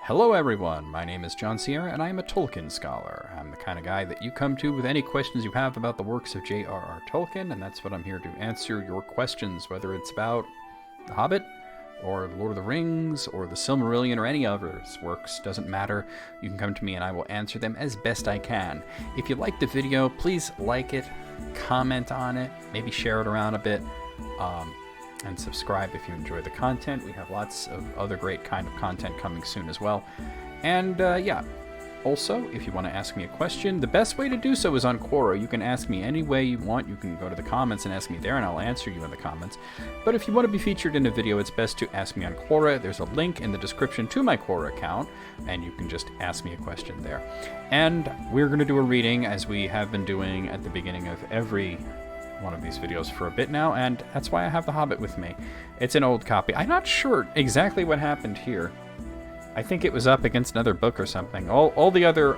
Hello everyone, my name is John Sierra and I am a Tolkien scholar. I'm the kind of guy that you come to with any questions you have about the works of J.R.R. Tolkien, and that's what I'm here to answer your questions, whether it's about The Hobbit, or Lord of the Rings, or the Silmarillion, or any other works, doesn't matter. You can come to me and I will answer them as best I can. If you like the video, please like it, comment on it, maybe share it around a bit, and subscribe if you enjoy the content. We have lots of other great kind of content coming soon as well. And also, if you want to ask me a question, the best way to do so is on Quora. You can ask me any way you want. You can go to the comments and ask me there, and I'll answer you in the comments. But if you want to be featured in a video, it's best to ask me on Quora. There's a link in the description to my Quora account, and you can just ask me a question there. And we're going to do a reading, as we have been doing at the beginning of every one of these videos for a bit now, and that's why I have The Hobbit with me. It's an old copy. I'm not sure exactly what happened here. I think it was up against another book or something. All the other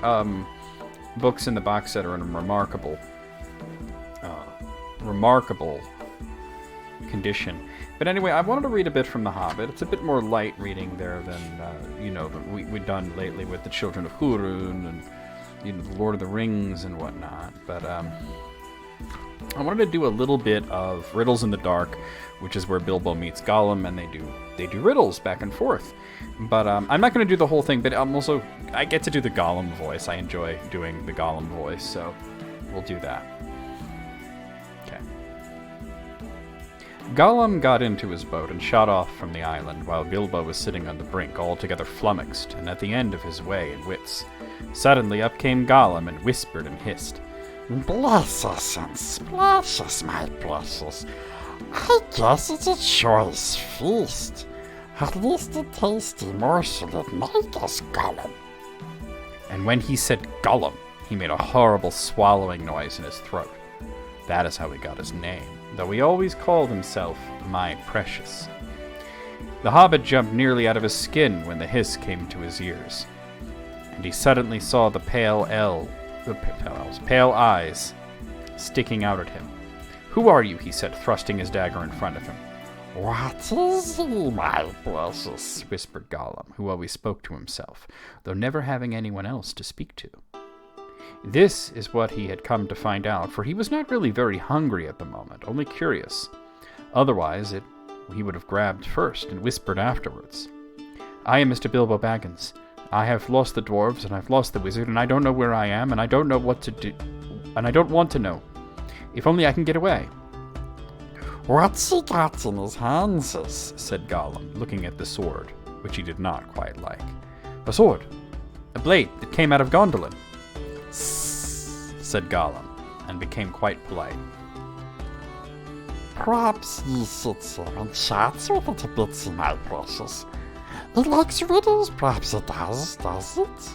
books in the box set are in remarkable condition. But anyway, I wanted to read a bit from The Hobbit. It's a bit more light reading there than we've done lately with the Children of Húrin and the Lord of the Rings and whatnot. But I wanted to do a little bit of Riddles in the Dark, which is where Bilbo meets Gollum, and they do riddles back and forth. But I'm not going to do the whole thing, but I get to do the Gollum voice. I enjoy doing the Gollum voice, so we'll do that. Okay. Gollum got into his boat and shot off from the island, while Bilbo was sitting on the brink, altogether flummoxed, and at the end of his way in wits. Suddenly up came Gollum, and whispered and hissed. Bless us and splash us, my precious. I guess it's a choice feast. At least a tasty morsel it made us, Gollum. And when he said Gollum, he made a horrible swallowing noise in his throat. That is how he got his name, though he always called himself my precious. The Hobbit jumped nearly out of his skin when the hiss came to his ears, and he suddenly saw the pale eyes sticking out at him. "Who are you?" he said, thrusting his dagger in front of him. What is he, my precious? Whispered Gollum, who always spoke to himself, though never having anyone else to speak to. This is what he had come to find out, for he was not really very hungry at the moment, only curious. Otherwise, he would have grabbed first and whispered afterwards. "I am Mr. Bilbo Baggins. I have lost the dwarves, and I've lost the wizard, and I don't know where I am, and I don't know what to do, and I don't want to know. If only I can get away." What's he got in his hands? Said Gollum, looking at the sword, which he did not quite like. "A sword. A blade that came out of Gondolin," said Gollum, and became quite polite. Perhaps he sits here and chats with it a bit, my precious. It likes riddles, perhaps it does it?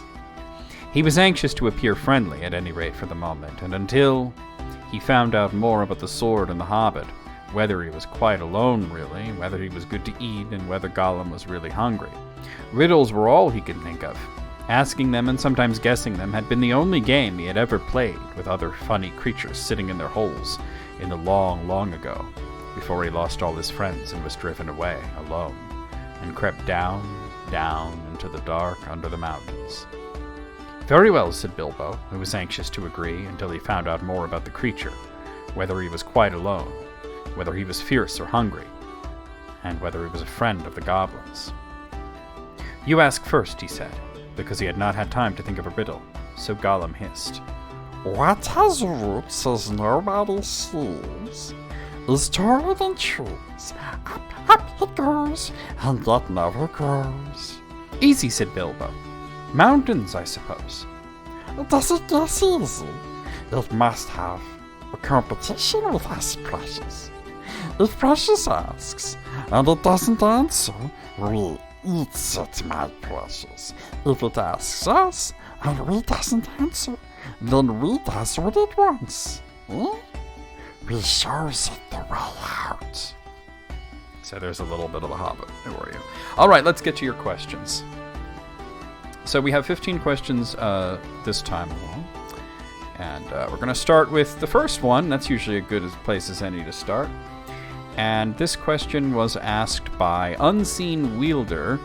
He was anxious to appear friendly, at any rate for the moment, and until he found out more about the sword and the Hobbit, whether he was quite alone, really, whether he was good to eat, and whether Gollum was really hungry. Riddles were all he could think of. Asking them and sometimes guessing them had been the only game he had ever played with other funny creatures sitting in their holes in the long, long ago, before he lost all his friends and was driven away alone, and crept down, down into the dark under the mountains. "Very well," said Bilbo, who was anxious to agree until he found out more about the creature, whether he was quite alone, whether he was fierce or hungry, and whether he was a friend of the goblins. "You ask first," he said, because he had not had time to think of a riddle, so Gollum hissed. What has roots as nobody sees, is taller than trees. Up it goes, and yet never grows. "Easy," said Bilbo. "Mountains, I suppose." Does it guess easy? It must have a competition with us, Precious. If Precious asks, and it doesn't answer, we eats it, my precious. If it asks us, and we doesn't answer, then we does what it wants. We shows it the way out. So there's a little bit of The Hobbit for you. All right, let's get to your questions. So we have 15 questions this time along. And we're going to start with the first one. That's usually a good place as any to start. And this question was asked by Unseen Wielder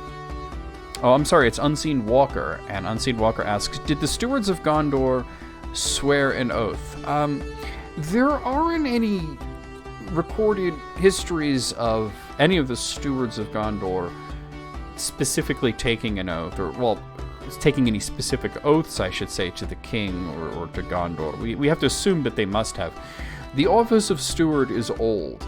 Oh, I'm sorry, it's Unseen Walker. And Unseen Walker asks, did the Stewards of Gondor swear an oath? There aren't any recorded histories of any of the Stewards of Gondor specifically taking an oath, or, well, taking any specific oaths, I should say, to the king or to Gondor. We have to assume that they must have. The office of steward is old.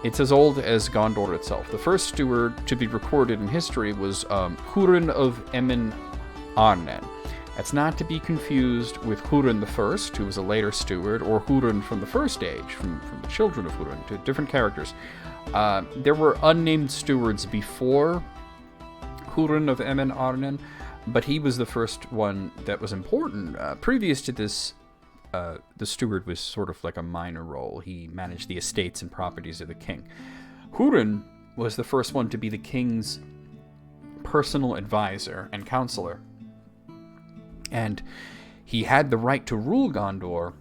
It's as old as Gondor itself. The first steward to be recorded in history was Hurin of Emin Arnen. That's not to be confused with Hurin the First, who was a later steward, or Hurin from the First Age, from the children of Hurin, two different characters. There were unnamed stewards before Hurin of Emin Arnen, but he was the first one that was important. Previous to this, the steward was sort of like a minor role. He managed the estates and properties of the king. Hurin was the first one to be the king's personal advisor and counselor. And he had the right to rule Gondor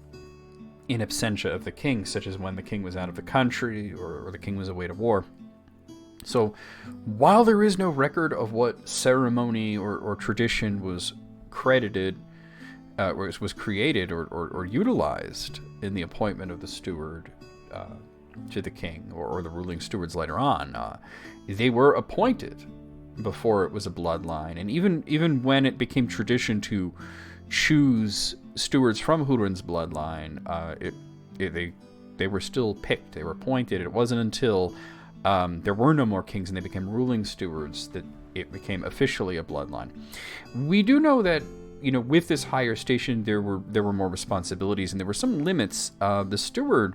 in absentia of the king, such as when the king was out of the country or the king was away to war. So, while there is no record of what ceremony or tradition was credited, was created or utilized in the appointment of the steward to the king or the ruling stewards later on, they were appointed before it was a bloodline. And even when it became tradition to choose stewards from Hurin's bloodline, they were still picked. They were appointed. It wasn't until there were no more kings and they became ruling stewards that it became officially a bloodline. We do know that, with this higher station, there were more responsibilities and there were some limits. The steward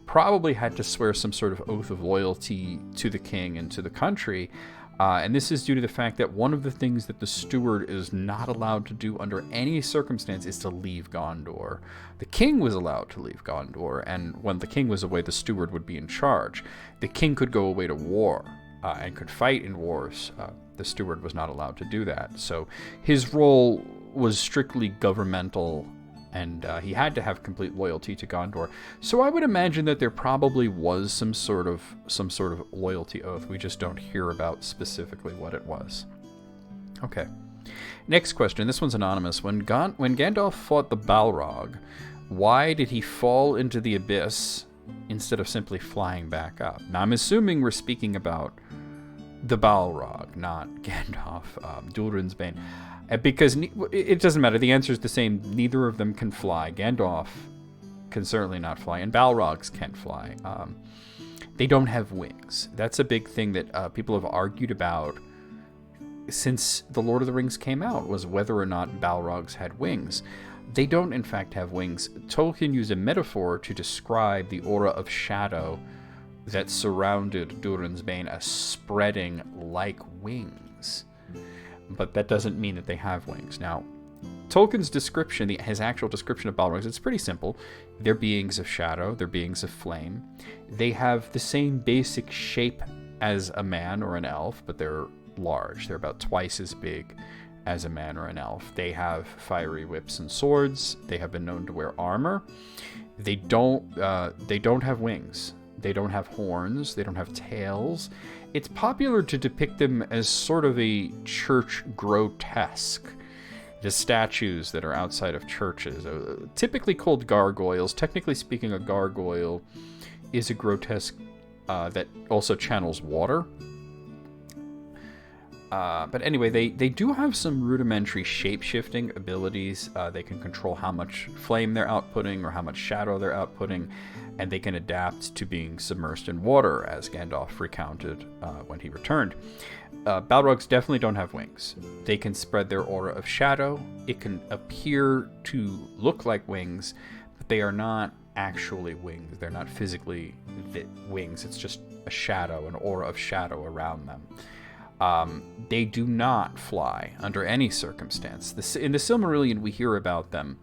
probably had to swear some sort of oath of loyalty to the king and to the country. And this is due to the fact that one of the things that the steward is not allowed to do under any circumstance is to leave Gondor. The king was allowed to leave Gondor, and when the king was away, the steward would be in charge. The king could go away to war and could fight in wars. The steward was not allowed to do that. So his role was strictly governmental, and he had to have complete loyalty to Gondor. So I would imagine that there probably was some sort of loyalty oath. We just don't hear about specifically what it was. Okay. Next question. This one's anonymous. When Gandalf fought the Balrog, why did he fall into the abyss instead of simply flying back up? Now, I'm assuming we're speaking about the Balrog, not Gandalf, Durin's Bane. Because it doesn't matter. The answer is the same. Neither of them can fly. Gandalf can certainly not fly, and Balrogs can't fly. They don't have wings. That's a big thing that people have argued about since The Lord of the Rings came out, was whether or not Balrogs had wings. They don't, in fact, have wings. Tolkien used a metaphor to describe the aura of shadow that surrounded Durin's Bane as spreading like wings. But that doesn't mean that they have wings. Now, Tolkien's description, his actual description of Balrogs, it's pretty simple. They're beings of shadow, they're beings of flame. They have the same basic shape as a man or an elf, but they're large. They're about twice as big as a man or an elf. They have fiery whips and swords. They have been known to wear armor. They don't have wings. They don't have horns. They don't have tails. It's popular to depict them as sort of a church grotesque. The statues that are outside of churches, typically called gargoyles. Technically speaking, a gargoyle is a grotesque that also channels water. But anyway, they do have some rudimentary shape-shifting abilities. They can control how much flame they're outputting or how much shadow they're outputting, and they can adapt to being submersed in water, as Gandalf recounted when he returned. Balrogs definitely don't have wings. They can spread their aura of shadow. It can appear to look like wings, but they are not actually wings. They're not physically wings. It's just a shadow, an aura of shadow around them. They do not fly under any circumstance. In the Silmarillion, we hear about them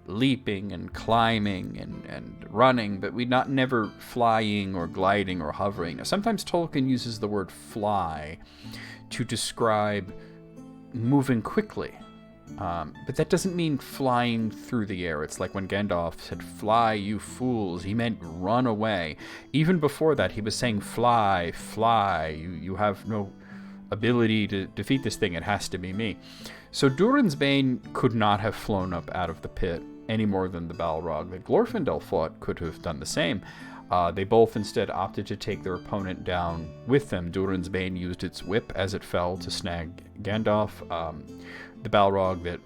leaping and climbing and running, but never flying or gliding or hovering. Now, sometimes Tolkien uses the word fly to describe moving quickly, but that doesn't mean flying through the air. It's like when Gandalf said, "Fly, you fools," he meant run away. Even before that, he was saying, "Fly, fly, you have no ability to defeat this thing. It has to be me. So Durin's Bane could not have flown up out of the pit any more than the Balrog that Glorfindel fought could have done the same. They both instead opted to take their opponent down with them. Durin's Bane used its whip as it fell to snag Gandalf. The Balrog that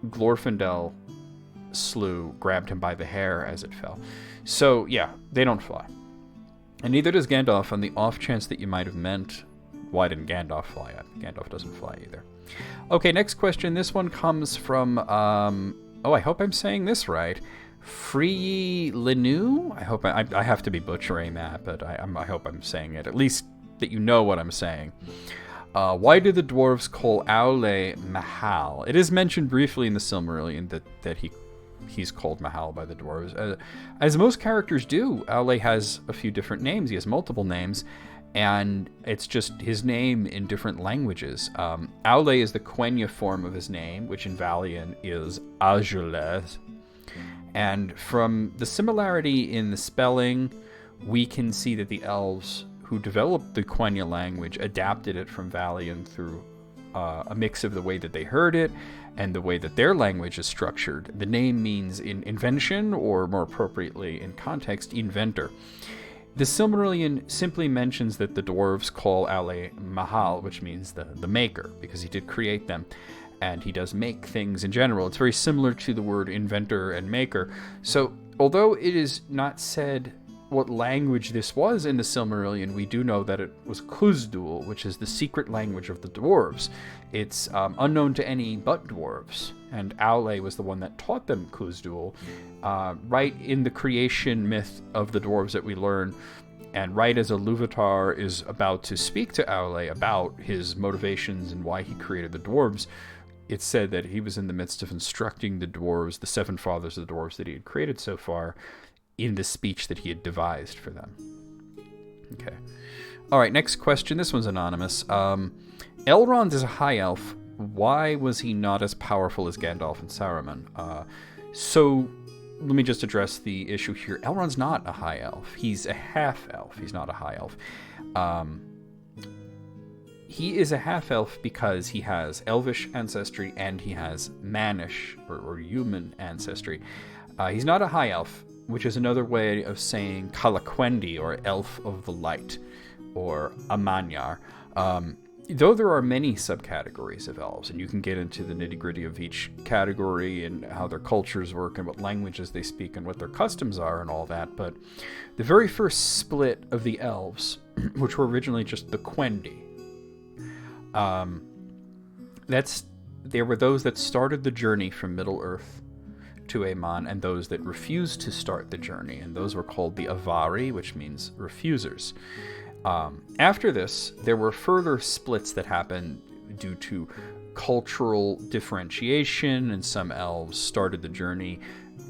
Glorfindel slew grabbed him by the hair as it fell. So, yeah, they don't fly. And neither does Gandalf, on the off chance that you might have meant, why didn't Gandalf fly? Gandalf doesn't fly either. Okay, next question. This one comes from, I hope I'm saying this right. Free Lenu? I hope I have to be butchering that, but I hope I'm saying it. At least that you know what I'm saying. Why do the dwarves call Aule Mahal? It is mentioned briefly in the Silmarillion that he's called Mahal by the dwarves. As most characters do, Aule has a few different names. He has multiple names, and it's just his name in different languages. Aule is the Quenya form of his name, which in Valian is Aule. And from the similarity in the spelling, we can see that the elves who developed the Quenya language adapted it from Valian through a mix of the way that they heard it and the way that their language is structured. The name means in invention, or more appropriately in context, inventor. The Silmarillion simply mentions that the dwarves call Aule Mahal, which means the maker, because he did create them. And he does make things in general. It's very similar to the word inventor and maker. So, although it is not said what language this was in the Silmarillion, we do know that it was Khuzdul, which is the secret language of the dwarves. It's unknown to any but dwarves, and Aule was the one that taught them Khuzdul. Right in the creation myth of the dwarves that we learn, and right as Iluvatar is about to speak to Aule about his motivations and why he created the dwarves, it's said that he was in the midst of instructing the dwarves, the seven fathers of the dwarves that he had created so far, in the speech that he had devised for them. Okay. All right, next question. This one's anonymous. Elrond is a high elf. Why was he not as powerful as Gandalf and Saruman? So let me just address the issue here. Elrond's not a high elf. He's a half elf. He's not a high elf. He is a half-elf because he has elvish ancestry and he has mannish or human ancestry. He's not a high elf, which is another way of saying Calaquendi, or elf of the light, or Amanyar. Though there are many subcategories of elves, and you can get into the nitty-gritty of each category and how their cultures work and what languages they speak and what their customs are and all that, but the very first split of the elves, which were originally just the Quendi, there were those that started the journey from Middle-earth to Aemon, and those that refused to start the journey, and those were called the Avari, which means refusers. After this, there were further splits that happened due to cultural differentiation, and some elves started the journey,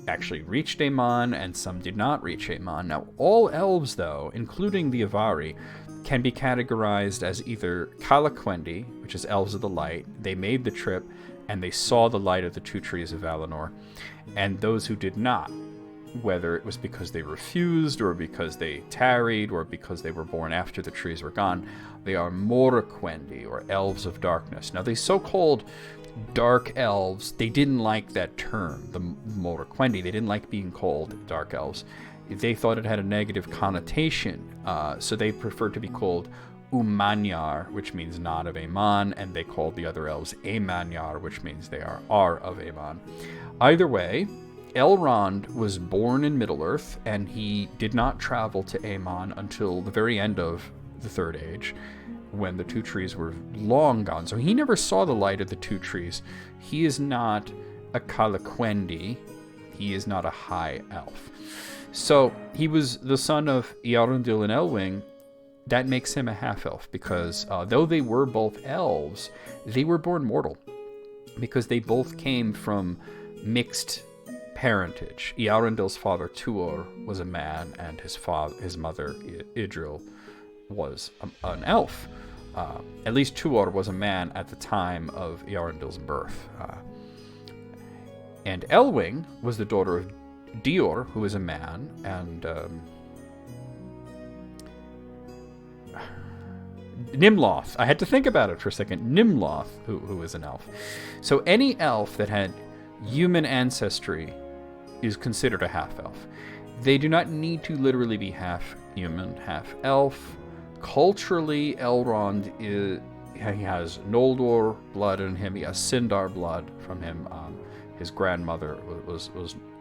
actually reached Aemon, and some did not reach Aemon. Now, all elves, though, including the Avari, can be categorized as either Calaquendi, which is elves of the light. They made the trip, and they saw the light of the two trees of Valinor, and those who did not, whether it was because they refused, or because they tarried, or because they were born after the trees were gone, they are Moraquendi, or elves of darkness. Now, these so-called dark elves, they didn't like that term, the Moraquendi. They didn't like being called dark elves. They thought it had a negative connotation, so they preferred to be called Umanyar, which means not of Aemon, and they called the other elves Aemanyar, which means they are of Aemon. Either way, Elrond was born in Middle-earth, and he did not travel to Aemon until the very end of the Third Age, when the two trees were long gone. So he never saw the light of the two trees. He is not a Calaquendi. He is not a high elf. So he was the son of Earendil and Elwing. That makes him a half-elf, because though they were both elves, they were born mortal, because they both came from mixed parentage. Earendil's father, Tuor, was a man, and his mother, Idril, was an elf. At least Tuor was a man at the time of Earendil's birth. And Elwing was the daughter of Dior, who is a man, and Nimloth. I had to think about it for a second. Nimloth, who is an elf. So any elf that had human ancestry is considered a half-elf. They do not need to literally be half human, half elf. Culturally, Elrond he has Noldor blood in him. He has Sindar blood from him. His grandmother was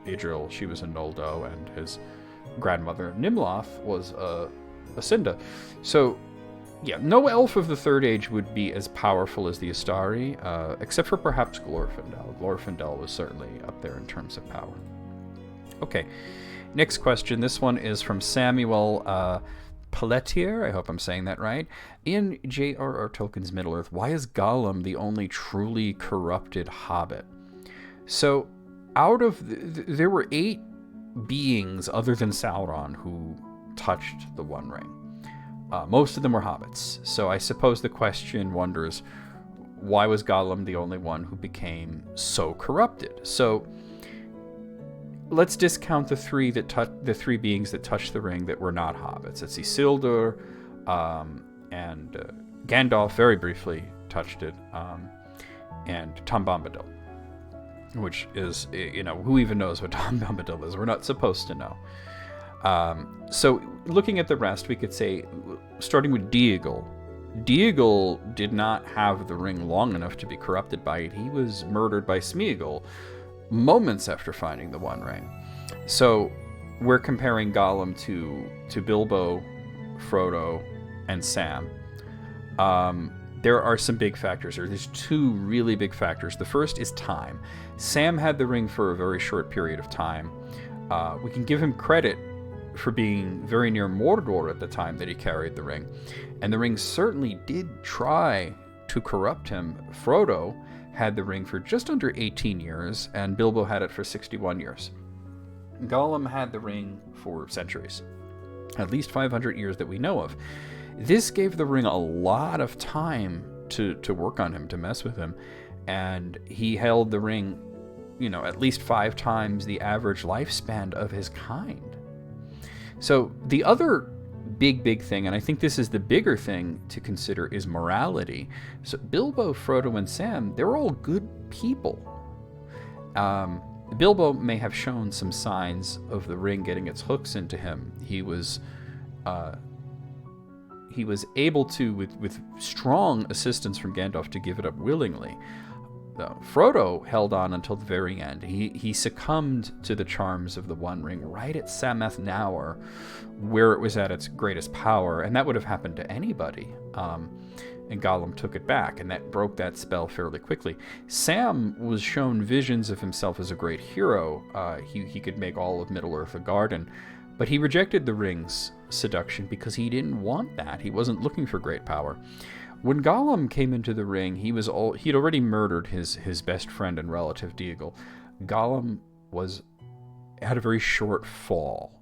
Idril. She was a Noldo, and his grandmother Nimloth was a Sinda. So, yeah, no elf of the Third Age would be as powerful as the Astari, except for perhaps Glorfindel. Glorfindel was certainly up there in terms of power. Okay, next question. This one is from Samuel Pelletier. I hope I'm saying that right. In J.R.R. Tolkien's Middle-earth, why is Gollum the only truly corrupted hobbit? So, out of there were 8 beings other than Sauron who touched the One Ring. Most of them were hobbits. So I suppose the question wonders, why was Gollum the only one who became so corrupted? So let's discount the 3 beings that touched the ring that were not hobbits. It's Isildur, and Gandalf very briefly touched it, and Tom Bombadil, which is, who even knows what Tom Bombadil is? We're not supposed to know. So looking at the rest, we could say, starting with Déagol. Déagol did not have the ring long enough to be corrupted by it. He was murdered by Sméagol moments after finding the One Ring. So we're comparing Gollum to Bilbo, Frodo, and Sam. There are some big factors here. There's 2 really big factors. The first is time. Sam had the ring for a very short period of time. We can give him credit for being very near Mordor at the time that he carried the ring. And the ring certainly did try to corrupt him. Frodo had the ring for just under 18 years, and Bilbo had it for 61 years. Gollum had the ring for centuries, at least 500 years that we know of. This gave the ring a lot of time to work on him, to mess with him, and he held the ring, at least 5 times the average lifespan of his kind. So the other big thing, and I think this is the bigger thing to consider, is morality. So Bilbo, Frodo, and Sam, they're all good people. Bilbo may have shown some signs of the ring getting its hooks into him. He was able to, with strong assistance from Gandalf, to give it up willingly. Frodo held on until the very end. He succumbed to the charms of the One Ring right at Samath Naur, where it was at its greatest power, and that would have happened to anybody. And Gollum took it back, and that broke that spell fairly quickly. Sam was shown visions of himself as a great hero. He could make all of Middle-earth a garden, but he rejected the ring's seduction because he didn't want that. He wasn't looking for great power. When Gollum came into the ring, he'd already murdered his best friend and relative Déagol. Gollum had a very short fall,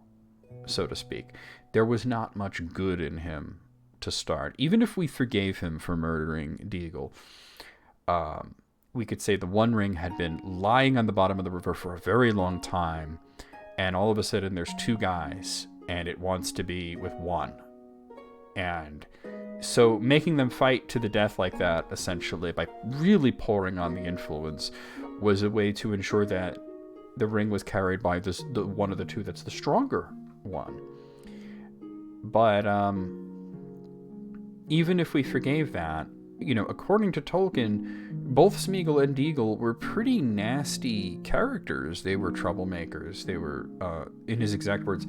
so to speak. There was not much good in him to start. Even if we forgave him for murdering Déagol, we could say the One Ring had been lying on the bottom of the river for a very long time, and all of a sudden there's 2 guys, and it wants to be with one. And so making them fight to the death like that, essentially, by really pouring on the influence, was a way to ensure that the ring was carried by the one of the 2 that's the stronger one. But even if we forgave that, according to Tolkien, both Sméagol and Déagol were pretty nasty characters. They were troublemakers. They were, in his exact words,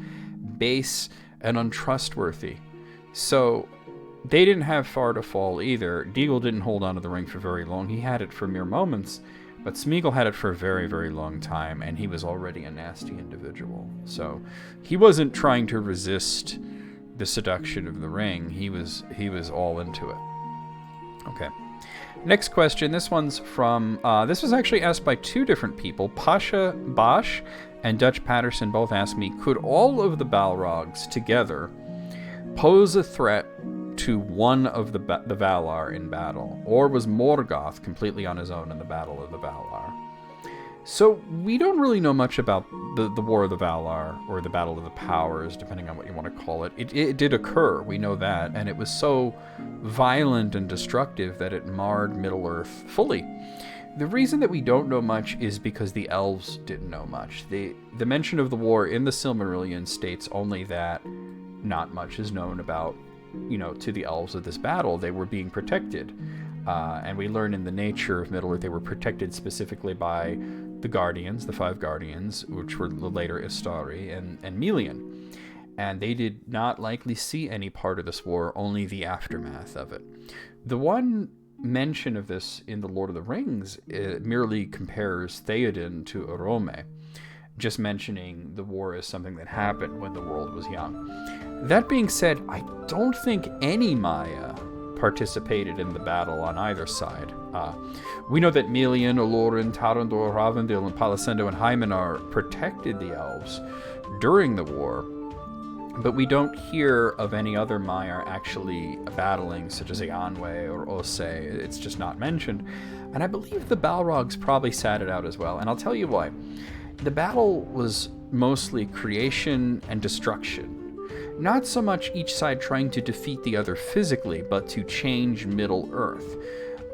base and untrustworthy. So they didn't have far to fall either. Déagol didn't hold on to the ring for very long. He had it for mere moments, but Sméagol had it for a very, very long time, and he was already a nasty individual. So he wasn't trying to resist the seduction of the ring. He was all into it. Okay. Next question. This one's from, this was actually asked by 2 different people. Pasha Bosch and Dutch Patterson both asked me, could all of the Balrogs together pose a threat to one of the Valar in battle, or was Morgoth completely on his own in the Battle of the Valar? So we don't really know much about the War of the Valar, or the Battle of the Powers, depending on what you want to call it. It did occur, we know that, and it was so violent and destructive that it marred Middle-earth fully. The reason that we don't know much is because the elves didn't know much. The mention of the war in the Silmarillion states only that not much is known about, to the elves of this battle. They were being protected. And we learn in the nature of Middle-earth they were protected specifically by the Guardians, the 5 Guardians, which were later Istari and Melian. And they did not likely see any part of this war, only the aftermath of it. The one mention of this in the Lord of the Rings merely compares Theoden to Orome, just mentioning the war as something that happened when the world was young. That being said, I don't think any Maya participated in the battle on either side. We know that Melian, Olorin, Tarandor, Ravendil, and Palasendo and Hymenar protected the elves during the war, but we don't hear of any other Maiar actually battling, such as Eanwe or Ose. It's just not mentioned. And I believe the Balrogs probably sat it out as well, and I'll tell you why. The battle was mostly creation and destruction. Not so much each side trying to defeat the other physically, but to change Middle-earth.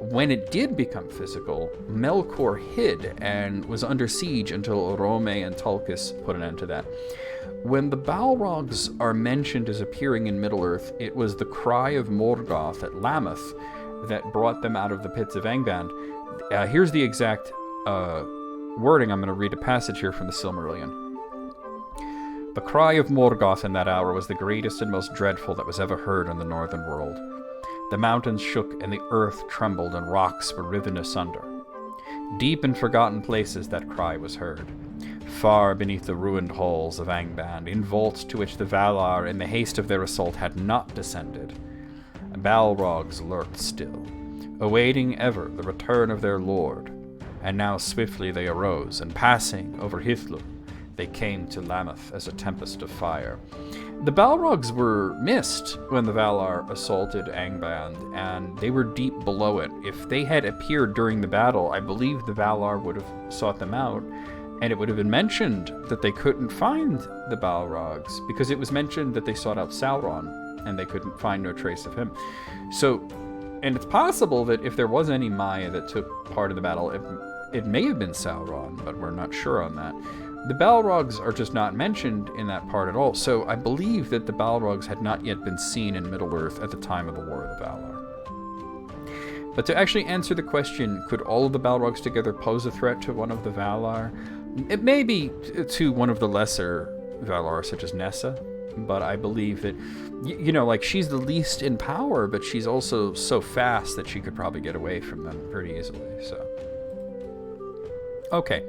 When it did become physical, Melkor hid and was under siege until Orome and Tulkas put an end to that. When the Balrogs are mentioned as appearing in Middle-earth, it was the cry of Morgoth at Lamath that brought them out of the pits of Angband. Here's the exact wording. I'm going to read a passage here from the Silmarillion. The cry of Morgoth in that hour was the greatest and most dreadful that was ever heard in the northern world. The mountains shook and the earth trembled and rocks were riven asunder. Deep in forgotten places that cry was heard. Far beneath the ruined halls of Angband, in vaults to which the Valar in the haste of their assault had not descended, Balrogs lurked still, awaiting ever the return of their lord. And now swiftly they arose, and passing over Hithlum, they came to Lamath as a tempest of fire. The Balrogs were missed when the Valar assaulted Angband, and they were deep below it. If they had appeared during the battle, I believe the Valar would have sought them out, and it would have been mentioned that they couldn't find the Balrogs, because it was mentioned that they sought out Sauron, and they couldn't find no trace of him. So, and it's possible that if there was any Maya that took part of the battle, it may have been Sauron, but we're not sure on that. The Balrogs are just not mentioned in that part at all, so I believe that the Balrogs had not yet been seen in Middle-earth at the time of the War of the Valar. But to actually answer the question, could all of the Balrogs together pose a threat to one of the Valar? It may be to one of the lesser Valar, such as Nessa, but I believe that, she's the least in power, but she's also so fast that she could probably get away from them pretty easily, so... Okay,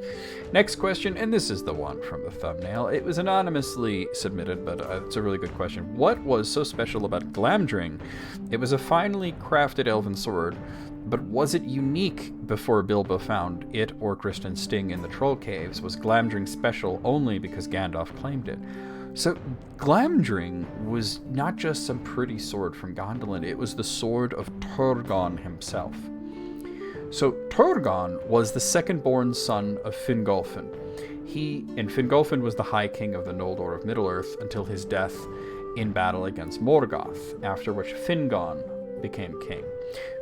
next question, and this is the one from the thumbnail. It was anonymously submitted, but it's a really good question. What was so special about Glamdring? It was a finely crafted elven sword, but was it unique before Bilbo found it or Kristen's sting in the troll caves? Was Glamdring special only because Gandalf claimed it? So Glamdring was not just some pretty sword from Gondolin, it was the sword of Turgon himself. So Turgon was the second-born son of Fingolfin. Fingolfin was the High King of the Noldor of Middle-earth until his death in battle against Morgoth, after which Fingon became king.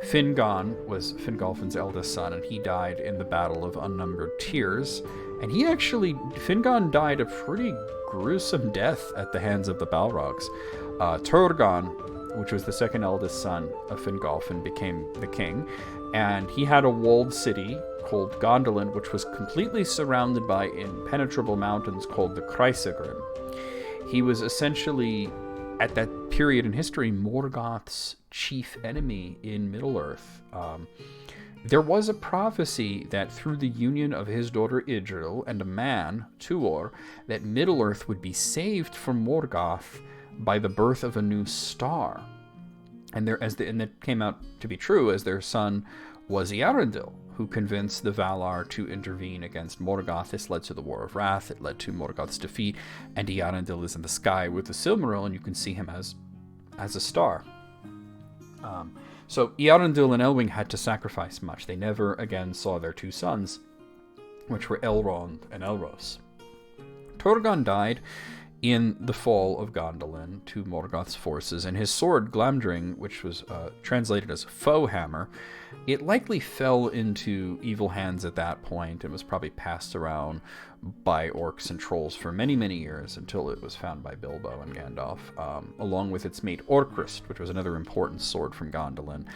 Fingon was Fingolfin's eldest son, and he died in the Battle of Unnumbered Tears. And Fingon died a pretty gruesome death at the hands of the Balrogs. Turgon, which was the second eldest son of Fingolfin, became the king. And he had a walled city called Gondolin, which was completely surrounded by impenetrable mountains called the Chrysaegrim. He was essentially, at that period in history, Morgoth's chief enemy in Middle-earth. There was a prophecy that through the union of his daughter Idril and a man, Tuor, that Middle-earth would be saved from Morgoth by the birth of a new star. And that came out to be true, as their son was Earendil, who convinced the Valar to intervene against Morgoth. This led to the War of Wrath. It led to Morgoth's defeat, and Earendil is in the sky with the Silmaril, and you can see him as a star. So Earendil and Elwing had to sacrifice much. They never again saw their two sons. which were Elrond and Elros. Torgon died in the fall of Gondolin to Morgoth's forces, and his sword, Glamdring, which was translated as foe hammer, it likely fell into evil hands at that point and was probably passed around by orcs and trolls for many, many years until it was found by Bilbo and Gandalf, along with its mate Orcrist, which was another important sword from Gondolin.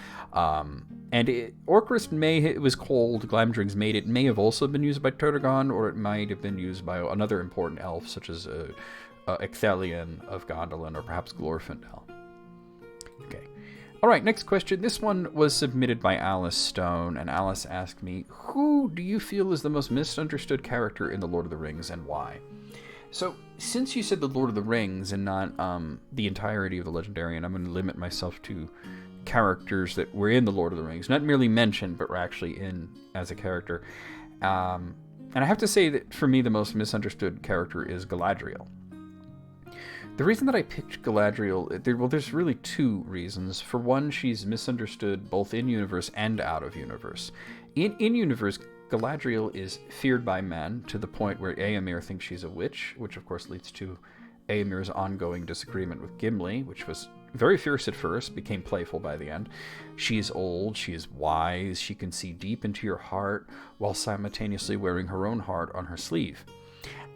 Orcrist it was called Glamdring's mate. It may have also been used by Turgon, or it might have been used by another important elf, such as Ecthelion of Gondolin, or perhaps Glorfindel. Okay. All right, next question. This one was submitted by Alice Stone, and Alice asked me, who do you feel is the most misunderstood character in The Lord of the Rings, and why? So, since you said The Lord of the Rings and not the entirety of the Legendarian, I'm going to limit myself to characters that were in The Lord of the Rings, not merely mentioned, but were actually in as a character. And I have to say that, for me, the most misunderstood character is Galadriel. The reason that I picked Galadriel, there's really two reasons. For one, she's misunderstood both in-universe and out-of-universe. In-universe, Galadriel is feared by men to the point where Éomer thinks she's a witch, which of course leads to Éomer's ongoing disagreement with Gimli, which was very fierce at first, became playful by the end. She is old, she is wise, she can see deep into your heart, while simultaneously wearing her own heart on her sleeve.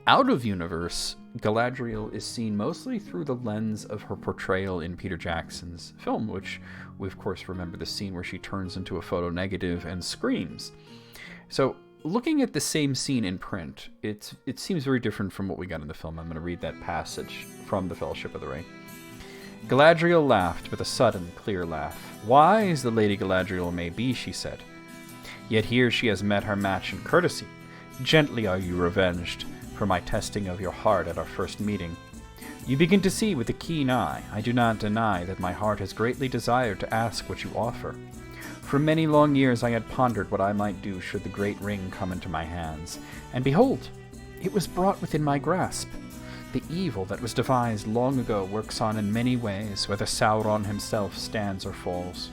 Out of universe, Galadriel is seen mostly through the lens of her portrayal in Peter Jackson's film, which we of course remember the scene where she turns into a photo negative and screams. So, looking at the same scene in print, it seems very different from what we got in the film. I'm going to read that passage from The Fellowship of the Ring. Galadriel laughed with a sudden, clear laugh. Wise the Lady Galadriel may be, she said, yet here she has met her match in courtesy. Gently are you revenged for my testing of your heart at our first meeting. You begin to see with a keen eye. I do not deny that my heart has greatly desired to ask what you offer. For many long years I had pondered what I might do should the great ring come into my hands. And behold, it was brought within my grasp. The evil that was devised long ago works on in many ways, whether Sauron himself stands or falls.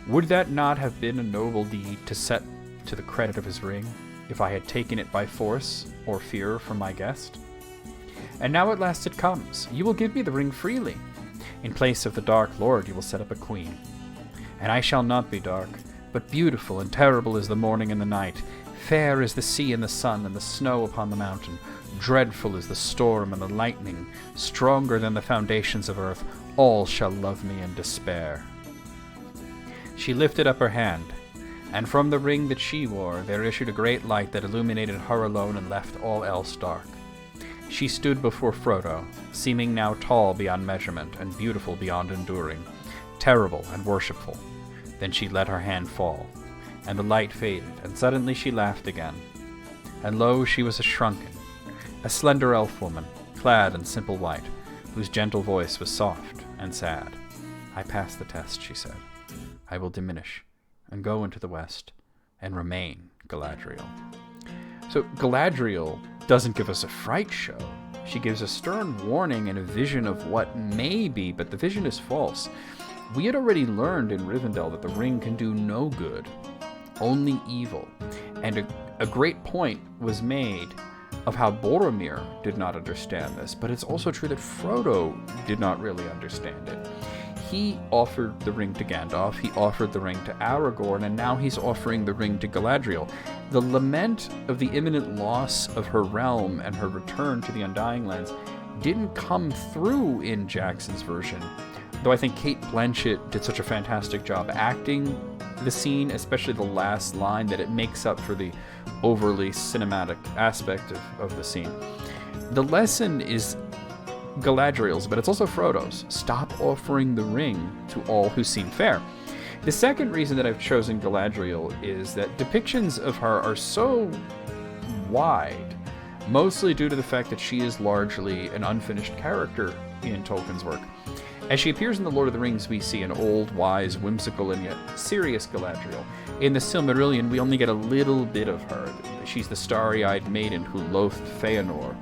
Would that not have been a noble deed to set to the credit of his ring, if I had taken it by force or fear from my guest? And now at last it comes. You will give me the ring freely. In place of the Dark Lord you will set up a queen. And I shall not be dark, but beautiful and terrible as the morning and the night, fair as the sea and the sun and the snow upon the mountain, dreadful as the storm and the lightning, stronger than the foundations of earth. All shall love me in despair. She lifted up her hand, and from the ring that she wore there issued a great light that illuminated her alone and left all else dark. She stood before Frodo, seeming now tall beyond measurement and beautiful beyond enduring, terrible and worshipful. Then she let her hand fall, and the light faded, and suddenly she laughed again. And lo, she was a slender elf woman, clad in simple white, whose gentle voice was soft and sad. I passed the test, she said. I will diminish, and go into the west, and remain Galadriel. So Galadriel doesn't give us a fright show. She gives a stern warning and a vision of what may be, but the vision is false. We had already learned in Rivendell that the ring can do no good, only evil. And a great point was made of how Boromir did not understand this, but it's also true that Frodo did not really understand it. He offered the ring to Gandalf, he offered the ring to Aragorn, and now he's offering the ring to Galadriel. The lament of the imminent loss of her realm and her return to the Undying Lands didn't come through in Jackson's version, though I think Cate Blanchett did such a fantastic job acting the scene, especially the last line, that it makes up for the overly cinematic aspect of the scene. The lesson is Galadriel's, but it's also Frodo's. Stop offering the ring to all who seem fair. The second reason that I've chosen Galadriel is that depictions of her are so wide, mostly due to the fact that she is largely an unfinished character in Tolkien's work. As she appears in The Lord of the Rings, we see an old, wise, whimsical, and yet serious Galadriel. In the Silmarillion, we only get a little bit of her. She's the starry-eyed maiden who loathed Feanor,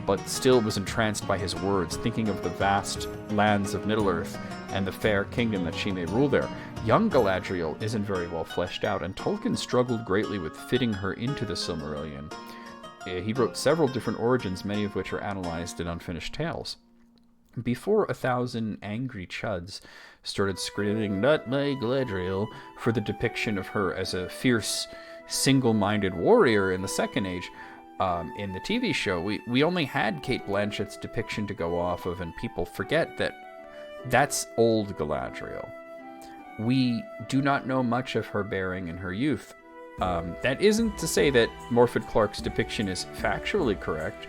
but still was entranced by his words, thinking of the vast lands of Middle-earth and the fair kingdom that she may rule there. young Galadriel isn't very well fleshed out, and Tolkien struggled greatly with fitting her into the Silmarillion. He wrote several different origins, many of which are analyzed in Unfinished Tales. Before 1,000 angry chuds started screaming, "Not my Galadriel," for the depiction of her as a fierce, single-minded warrior in the Second Age, in the TV show, we only had Cate Blanchett's depiction to go off of, and people forget that that's old Galadriel. We do not know much of her bearing in her youth. That isn't to say that Morfydd Clark's depiction is factually correct.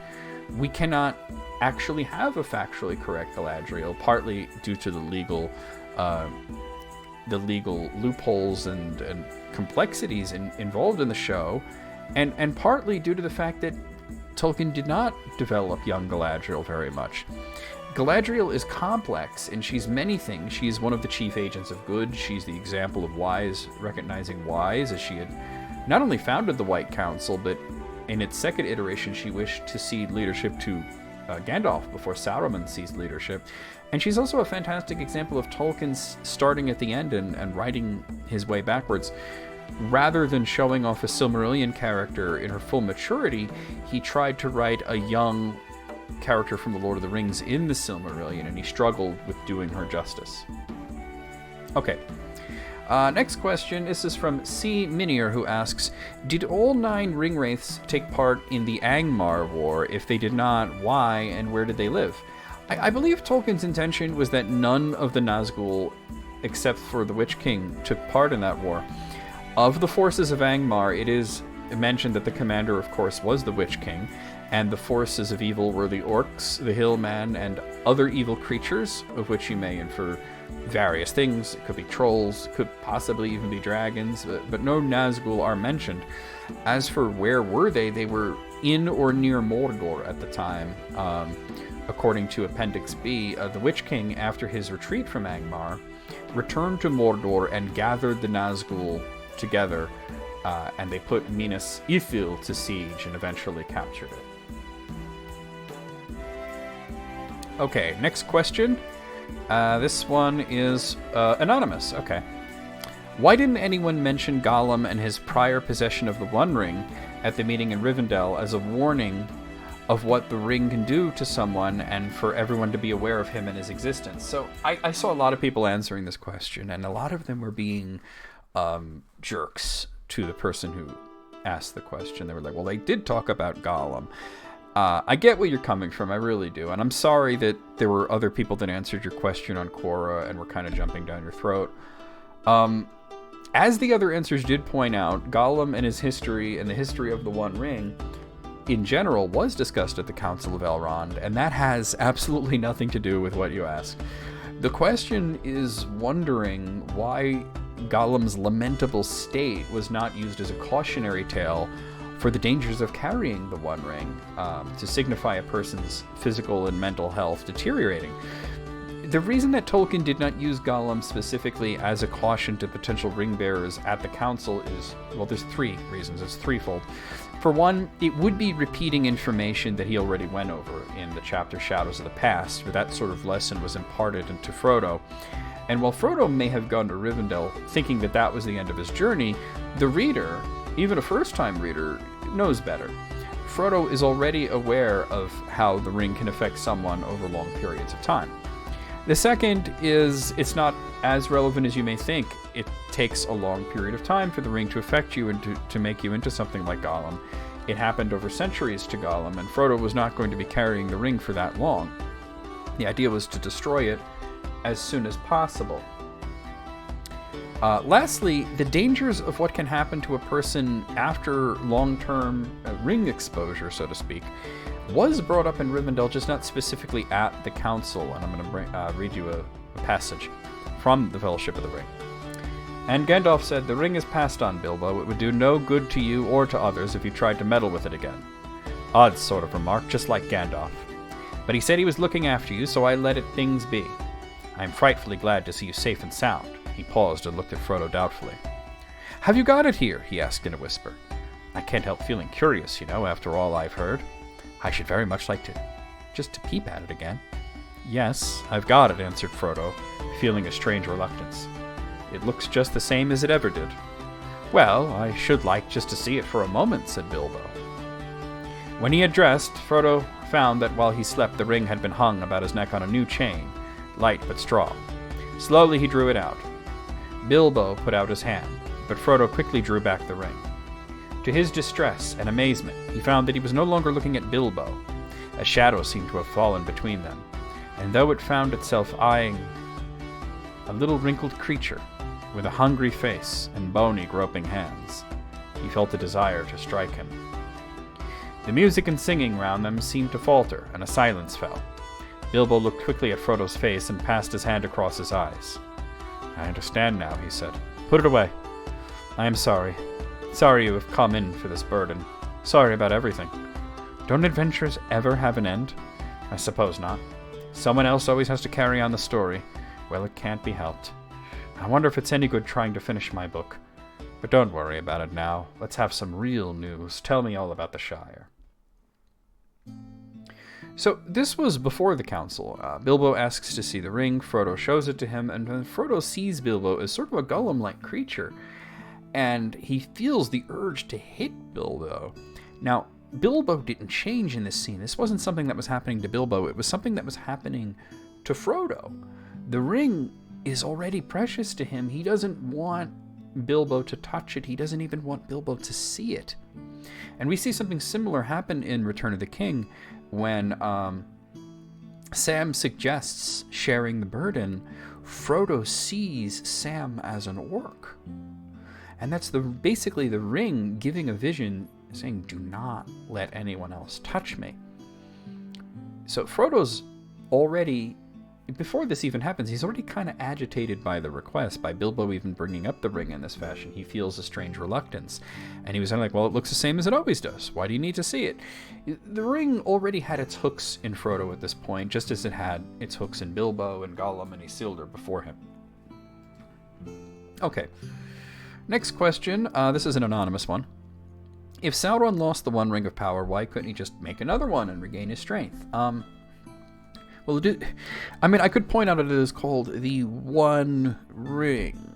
We cannot actually have a factually correct Galadriel, partly due to the legal loopholes and complexities involved in the show, and partly due to the fact that Tolkien did not develop young Galadriel very much. Galadriel is complex, and she's many things. She's one of the chief agents of good. She's the example of wise recognizing wise, as she had not only founded the White Council, but in its second iteration, she wished to cede leadership to Gandalf before Saruman seized leadership. And she's also a fantastic example of Tolkien's starting at the end and writing his way backwards. Rather than showing off a Silmarillion character in her full maturity, he tried to write a young character from the Lord of the Rings in the Silmarillion, and he struggled with doing her justice. Okay. Next question. This is from C. Minier, who asks, did all 9 Ringwraiths take part in the Angmar War? If they did not, why, and where did they live? I believe Tolkien's intention was that none of the Nazgul, except for the Witch King, took part in that war. Of the forces of Angmar, it is mentioned that the commander, of course, was the Witch King, and the forces of evil were the orcs, the hillman, and other evil creatures, of which you may infer various things. It could be trolls, could possibly even be dragons, but no Nazgul are mentioned. As for where were they were in or near Mordor at the time. According to Appendix B, the Witch King, after his retreat from Angmar, returned to Mordor and gathered the Nazgul together, and they put Minas Ithil to siege and eventually captured it. Okay, next question. This one is anonymous. Okay. Why didn't anyone mention Gollum and his prior possession of the One Ring at the meeting in Rivendell as a warning of what the ring can do to someone, and for everyone to be aware of him and his existence? So I saw a lot of people answering this question, and a lot of them were being jerks to the person who asked the question. They were like, well, they did talk about Gollum. I get where you're coming from, I really do, and I'm sorry that there were other people that answered your question on Quora and were kind of jumping down your throat. As the other answers did point out, Gollum and his history and the history of the One Ring in general was discussed at the Council of Elrond, and that has absolutely nothing to do with what you asked. The question is wondering why Gollum's lamentable state was not used as a cautionary tale for the dangers of carrying the One Ring, to signify a person's physical and mental health deteriorating. The reason that Tolkien did not use Gollum specifically as a caution to potential ring bearers at the council is, well, there's 3 reasons. It's threefold. For one, it would be repeating information that he already went over in the chapter Shadows of the Past, where that sort of lesson was imparted into Frodo. And while Frodo may have gone to Rivendell thinking that that was the end of his journey, the reader, even a first-time reader, knows better. Frodo is already aware of how the ring can affect someone over long periods of time. The second is it's not as relevant as you may think. It takes a long period of time for the ring to affect you and to make you into something like Gollum. It happened over centuries to Gollum, and Frodo was not going to be carrying the ring for that long. The idea was to destroy it as soon as possible. Lastly, the dangers of what can happen to a person after long-term ring exposure, so to speak, was brought up in Rivendell, just not specifically at the council. And I'm going to read you a passage from the Fellowship of the Ring. And Gandalf said, "The ring is passed on, Bilbo. It would do no good to you or to others if you tried to meddle with it again." Odd sort of remark, just like Gandalf. "But he said he was looking after you, so I let things be. I am frightfully glad to see you safe and sound." He paused and looked at Frodo doubtfully. "Have you got it here?" he asked in a whisper. "I can't help feeling curious, after all I've heard. I should very much like to peep at it again." "Yes, I've got it," answered Frodo, feeling a strange reluctance. It looks just the same as it ever did." "Well, I should like just to see it for a moment," said Bilbo. When he had dressed, Frodo found that while he slept, the ring had been hung about his neck on a new chain, light but strong. Slowly he drew it out. Bilbo put out his hand, but Frodo quickly drew back the ring. To his distress and amazement, he found that he was no longer looking at Bilbo. A shadow seemed to have fallen between them, and though it found itself eyeing a little wrinkled creature with a hungry face and bony, groping hands, he felt a desire to strike him. The music and singing round them seemed to falter, and a silence fell. Bilbo looked quickly at Frodo's face and passed his hand across his eyes. "I understand now," he said. "Put it away. I am sorry. Sorry you have come in for this burden. Sorry about everything. Don't adventures ever have an end? I suppose not. Someone else always has to carry on the story. Well, it can't be helped. I wonder if it's any good trying to finish my book. But don't worry about it now. Let's have some real news. Tell me all about the Shire." So this was before the council. Bilbo asks to see the ring. Frodo shows it to him, and when Frodo sees Bilbo as sort of a Gollum-like creature, and he feels the urge to hit Bilbo. Now, Bilbo didn't change in this scene. This wasn't something that was happening to Bilbo. It was something that was happening to Frodo. The ring is already precious to him. He doesn't want Bilbo to touch it. He doesn't even want Bilbo to see it. And we see something similar happen in Return of the King when Sam suggests sharing the burden. Frodo sees Sam as an orc. And that's basically the ring giving a vision saying, "Do not let anyone else touch me." So Frodo's already, before this even happens, he's already kind of agitated by the request, by Bilbo even bringing up the ring in this fashion. He feels a strange reluctance. And he was like, "Well, it looks the same as it always does. Why do you need to see it?" The ring already had its hooks in Frodo at this point, just as it had its hooks in Bilbo and Gollum and Isildur before him. Okay. Next question. This is an anonymous one. If Sauron lost the One Ring of Power, why couldn't he just make another one and regain his strength? Well, I could point out that it is called the One Ring.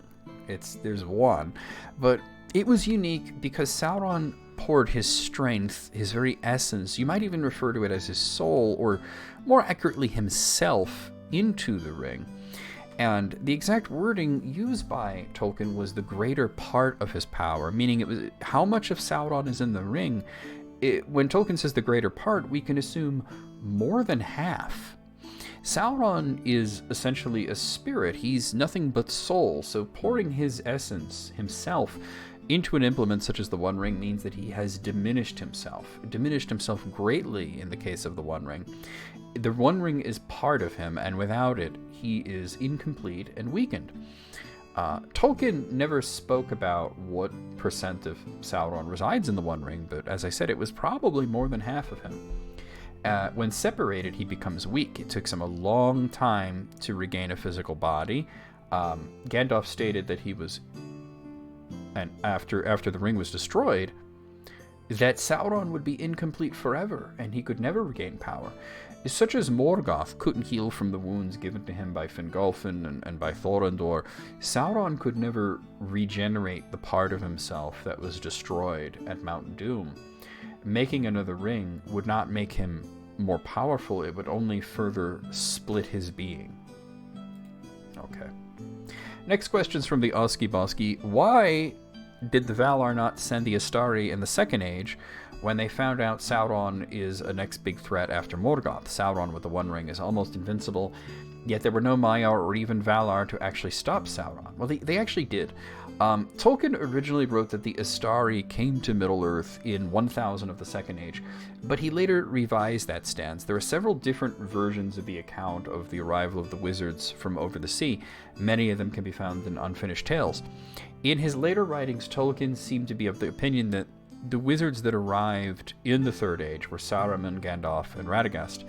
There's one. But it was unique because Sauron poured his strength, his very essence, you might even refer to it as his soul, or more accurately himself, into the ring. And the exact wording used by Tolkien was the greater part of his power, meaning it was how much of Sauron is in the ring. When Tolkien says the greater part, we can assume more than half. Sauron is essentially a spirit. He's nothing but soul, so pouring his essence, himself, into an implement such as the One Ring means that he has diminished himself greatly in the case of the One Ring. The One Ring is part of him, and without it, he is incomplete and weakened. Tolkien never spoke about what percent of Sauron resides in the One Ring, but as I said, it was probably more than half of him. When separated, he becomes weak. It took him a long time to regain a physical body. Gandalf stated that he was, and after the ring was destroyed, that Sauron would be incomplete forever, and he could never regain power. Such as Morgoth couldn't heal from the wounds given to him by Fingolfin and by Thorondor, Sauron could never regenerate the part of himself that was destroyed at Mount Doom. Making another ring would not make him more powerful, it would only further split his being. Okay. Next question's from the Oski Boski. Why did the Valar not send the Astari in the Second Age when they found out Sauron is a next big threat after Morgoth? Sauron with the One Ring is almost invincible, yet there were no Maiar or even Valar to actually stop Sauron. Well, they actually did. Tolkien originally wrote that the Astari came to Middle-earth in 1000 of the Second Age, but he later revised that stance. There are several different versions of the account of the arrival of the wizards from over the sea. Many of them can be found in Unfinished Tales. In his later writings, Tolkien seemed to be of the opinion that the wizards that arrived in the Third Age were Saruman, Gandalf, and Radagast,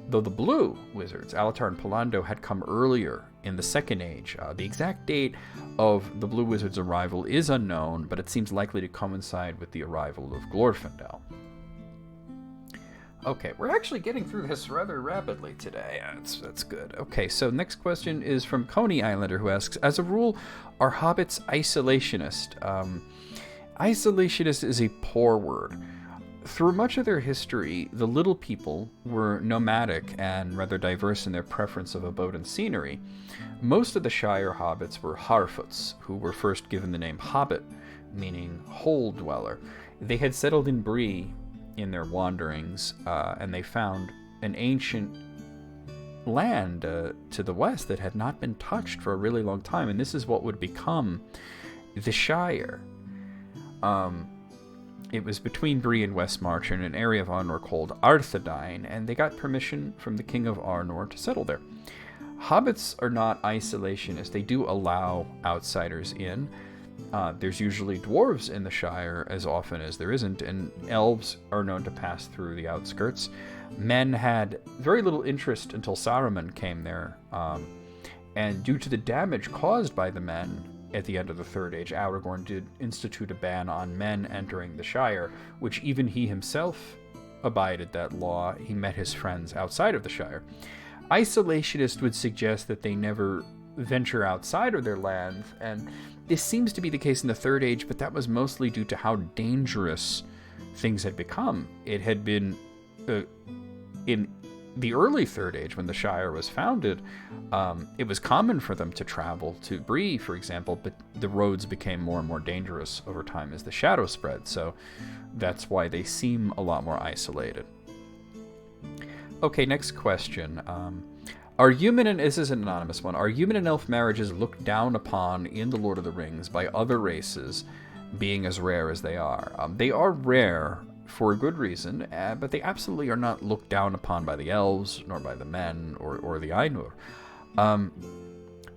though the blue wizards, Alatar and Palando, had come earlier in the Second Age. The exact date of the blue wizards' arrival is unknown, but it seems likely to coincide with the arrival of Glorfindel. Okay, we're actually getting through this rather rapidly today. That's good. Okay, so next question is from Coney Islander, who asks, as a rule, are hobbits isolationist? Isolationist is a poor word. Through much of their history, the little people were nomadic and rather diverse in their preference of abode and scenery. Most of the Shire hobbits were Harfoots, who were first given the name Hobbit, meaning hole dweller. They had settled in Bree in their wanderings, and they found an ancient land to the west that had not been touched for a really long time, and this is what would become the Shire. It was between Bree and Westmarch in an area of Arnor called Arthedain, and they got permission from the King of Arnor to settle there. Hobbits are not isolationist. They do allow outsiders in. There's usually dwarves in the Shire as often as there isn't, and elves are known to pass through the outskirts. Men had very little interest until Saruman came there, and due to the damage caused by the men at the end of the Third Age, Aragorn did institute a ban on men entering the Shire, which even he himself abided that law. He met his friends outside of the Shire. Isolationist would suggest that they never venture outside of their lands, and this seems to be the case in the Third Age, but that was mostly due to how dangerous things had become. It had been in the early Third Age, when the Shire was founded, it was common for them to travel to Bree, for example, but the roads became more and more dangerous over time as the shadow spread, so that's why they seem a lot more isolated. Okay, next question. Are human and this is an anonymous one. Are human and elf marriages looked down upon in The Lord of the Rings by other races, being as rare as they are? They are rare for a good reason, but they absolutely are not looked down upon by the elves, nor by the men, or the Ainur.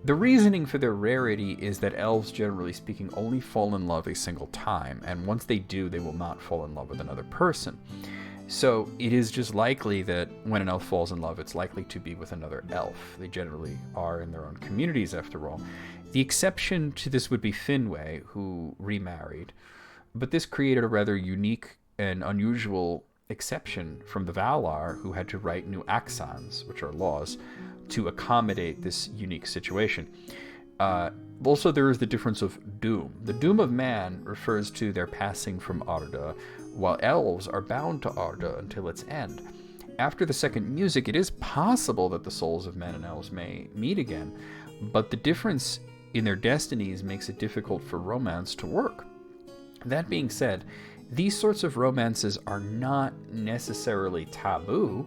The reasoning for their rarity is that elves, generally speaking, only fall in love a single time, and once they do, they will not fall in love with another person. So it is just likely that when an elf falls in love, it's likely to be with another elf. They generally are in their own communities, after all. The exception to this would be Finwë, who remarried, but this created a rather unique and unusual exception from the Valar, who had to write new axans, which are laws, to accommodate this unique situation. Also, there is the difference of doom. The doom of man refers to their passing from Arda, while elves are bound to Arda until its end. After the second music, it is possible that the souls of men and elves may meet again, but the difference in their destinies makes it difficult for romance to work. That being said, these sorts of romances are not necessarily taboo.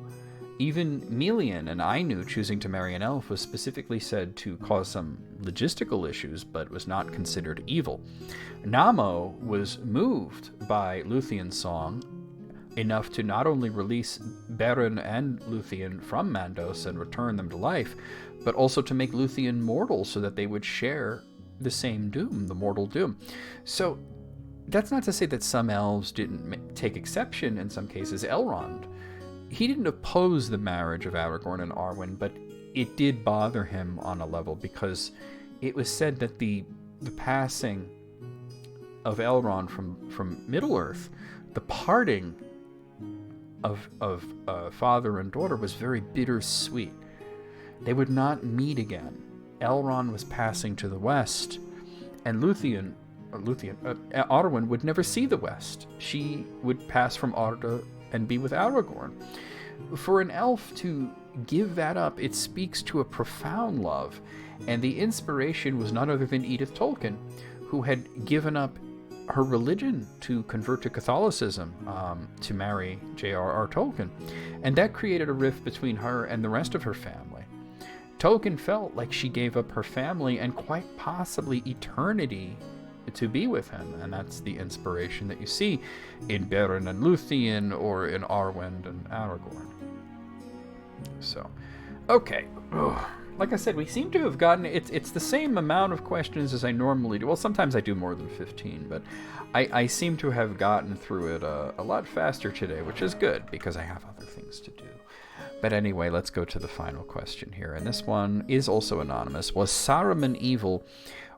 Even Melian and Ainu choosing to marry an elf was specifically said to cause some logistical issues, but was not considered evil. Namo was moved by Lúthien's song enough to not only release Beren and Lúthien from Mandos and return them to life, but also to make Lúthien mortal so that they would share the same doom, the mortal doom. So that's not to say that some elves didn't take exception in some cases. Elrond, he didn't oppose the marriage of Aragorn and Arwen, but it did bother him on a level because it was said that the passing of Elrond from Middle-earth, the parting of father and daughter was very bittersweet. They would not meet again. Elrond was passing to the west, and Arwen would never see the west. She would pass from Arda and be with Aragorn. For an elf to give that up, it speaks to a profound love, and the inspiration was none other than Edith Tolkien, who had given up her religion to convert to Catholicism to marry J.R.R. Tolkien, and that created a rift between her and the rest of her family. Tolkien felt like she gave up her family and quite possibly eternity to be with him, and that's the inspiration that you see in Beren and Lúthien or in Arwen and Aragorn. So, okay. Ugh. Like I said, we seem to have gotten it's the same amount of questions as I normally do. Well, sometimes I do more than 15, but I seem to have gotten through it a lot faster today, which is good because I have other things to do. But anyway, let's go to the final question here, and this one is also anonymous. Was Saruman evil,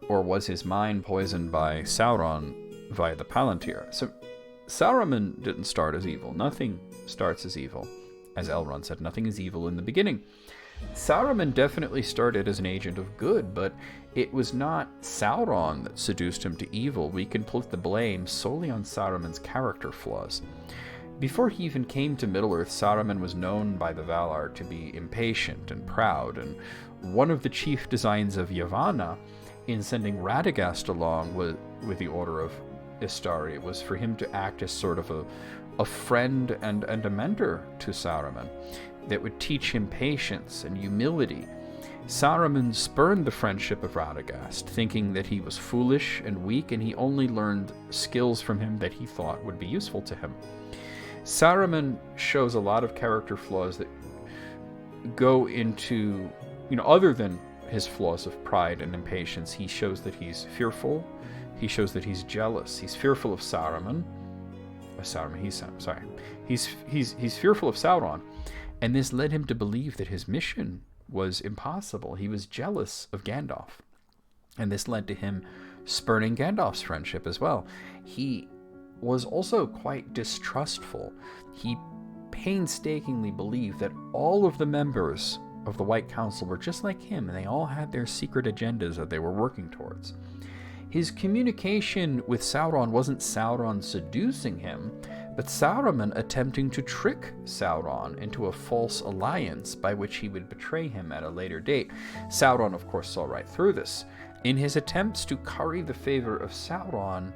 or was his mind poisoned by Sauron via the Palantir? So Saruman didn't start as evil. Nothing starts as evil. As Elrond said, nothing is evil in the beginning. Saruman definitely started as an agent of good, but it was not Sauron that seduced him to evil. We can put the blame solely on Saruman's character flaws. Before he even came to Middle-earth, Saruman was known by the Valar to be impatient and proud, and one of the chief designs of Yavanna in sending Radagast along with the Order of Istari was for him to act as sort of a friend and a mentor to Saruman that would teach him patience and humility. Saruman spurned the friendship of Radagast, thinking that he was foolish and weak, and he only learned skills from him that he thought would be useful to him. Saruman shows a lot of character flaws that go into, other than his flaws of pride and impatience. He shows that he's fearful. He shows that he's jealous. He's fearful of Saruman. He's fearful of Sauron, and this led him to believe that his mission was impossible. He was jealous of Gandalf, and this led to him spurning Gandalf's friendship as well. He was also quite distrustful. He painstakingly believed that all of the members of the White Council were just like him, and they all had their secret agendas that they were working towards. His communication with Sauron wasn't Sauron seducing him, but Saruman attempting to trick Sauron into a false alliance by which he would betray him at a later date. Sauron, of course, saw right through this. In his attempts to curry the favor of Sauron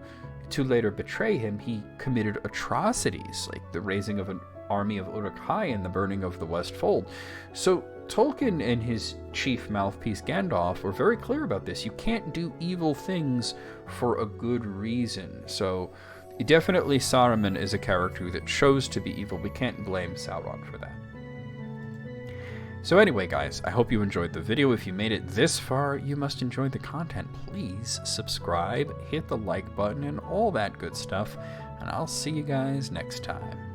to later betray him, he committed atrocities, like the raising of an army of Uruk-hai and the burning of the West Fold. So Tolkien and his chief mouthpiece Gandalf were very clear about this. You can't do evil things for a good reason. So definitely Saruman is a character that chose to be evil. We can't blame Sauron for that. So anyway, guys, I hope you enjoyed the video. If you made it this far, you must enjoy the content. Please subscribe, hit the like button, and all that good stuff. And I'll see you guys next time.